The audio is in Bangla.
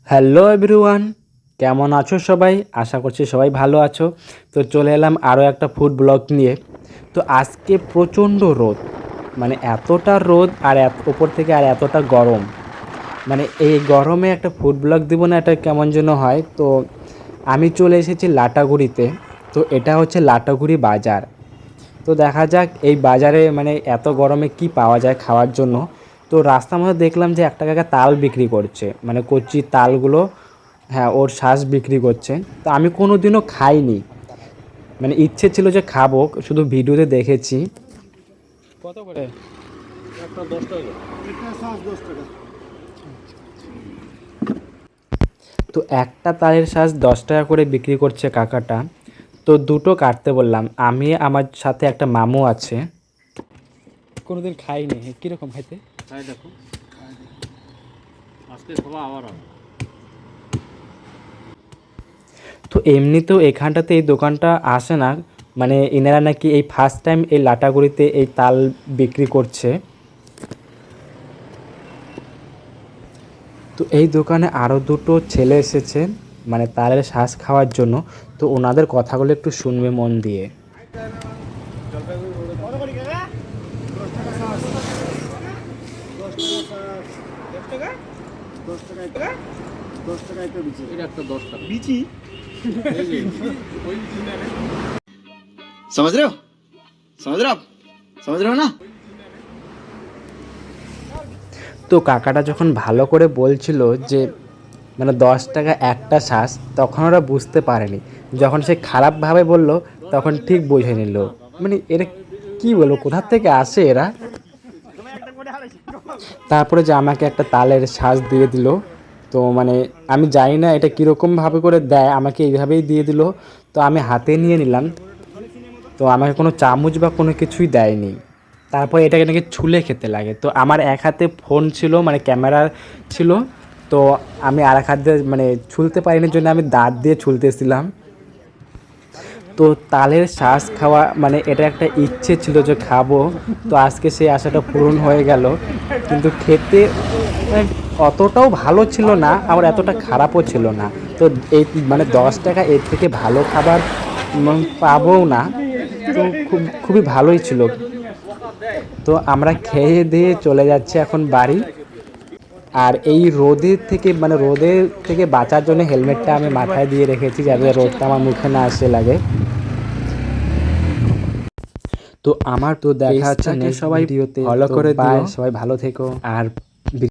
হ্যালো এভরিওয়ান, কেমন আছো সবাই? আশা করছি সবাই ভালো আছো। তো চলে এলাম আরও একটা ফুড ব্লগ নিয়ে। তো আজকে প্রচণ্ড রোদ, মানে এতটা রোদ আর ওপর থেকে আর এতটা গরম, মানে এই গরমে একটা ফুড ব্লগ দিব না, এটা কেমন যেন হয়। তো আমি চলে এসেছি লাটাগুড়িতে। তো এটা হচ্ছে লাটাগুড়ি বাজার। তো দেখা যাক এই বাজারে মানে এত গরমে কি পাওয়া যায় খাওয়ার জন্য। তো রাস্তার মধ্যে দেখলাম যে একটা কাকা তাল বিক্রি করছে, মানে কচি তালগুলো, হ্যাঁ ওর শ্বাস বিক্রি করছে। তো আমি কোনো দিনও খাইনি, মানে ইচ্ছে ছিল যে খাবো, শুধু ভিডিওতে দেখেছি। কত করে? একটা 10 টাকা। এটা শ্বাস 10 টাকা। তো একটা তালের শ্বাস 10 টাকা করে বিক্রি করছে কাকাটা। তো দুটো কাটতে বললাম, আমি আমার সাথে একটা মামু আছে। কোনোদিন খাইনি, কীরকম খাইতে? খাই দেখো, আজকে খাওয়া আবার হবে। তো এমনিতেও এখানটাতে এই দোকানটা আসে না, মানে এনারা নাকি এই ফার্স্ট টাইম এই লাটাগুড়িতে এই তাল বিক্রি করছে। তো এই দোকানে আরও দুটো ছেলে এসেছে, মানে তালের শ্বাস খাওয়ার জন্য। তো ওনাদের কথাগুলো একটু শুনবে মন দিয়ে। কত করে কাকা? 10 টাকা শ্বাস। 10 টাকা শ্বাস। 10 টাকা? 10 টাকা? 10 টাকা একটা বিচি। এটা একটা 10 টাকা। বিচি? এই যে ওই চিনারে समझ रहे हो? समझ रहे हो आप? समझ रहे हो ना? তো কাকাটা যখন ভালো করে বলছিল যে মানে 10 টাকা একটা শ্বাস, তখন ওরা বুঝতে পারেনি। যখন সে খারাপভাবে বলল তখন ঠিক বুঝে নিল, মানে এরা কী বলবো, কোথা থেকে আসে এরা। তারপরে যে আমাকে একটা তালের শ্বাস দিয়ে দিল। তো মানে আমি জানি না এটা কীরকমভাবে করে দেয়, আমাকে এইভাবেই দিয়ে দিল। তো আমি হাতে নিয়ে নিলাম। তো আমাকে কোনো চামচ বা কোনো কিছুই দেয়নি। তারপর এটাকে নাকি ছুলে খেতে লাগে। তো আমার এক হাতে ফোন ছিল, মানে ক্যামেরা ছিল। তো আমি আর এক হাত দিয়ে মানে ছুলতে পারিনি, জন্য আমি দাঁত দিয়ে ছুলতেছিলাম। তো তালের শ্বাস খাওয়া মানে এটা একটা ইচ্ছে ছিল যে খাবো। তো আজকে সেই আশাটা পূরণ হয়ে গেল। কিন্তু খেতে মানে অতটাও ভালো ছিল না, আবার এতটা খারাপও ছিল না। তো এই মানে 10 টাকা এর থেকে ভালো খাবার পাবোও না। তো খুবই ভালোই ছিল। তো আমরা খেয়ে দিয়ে চলে যাচ্ছি এখন বাড়ি। আর এই রোদের থেকে মানে রোদের থেকে বাঁচার জন্য হেলমেটটা আমি মাথায় দিয়ে রেখেছি, যাতে রোদটা আমার মুখে না আসে লাগে। তো আমার তো দেখা হচ্ছে নেক্সট ভিডিওতে, ফলো করে দিও, সবাই ভালো থেকো। আর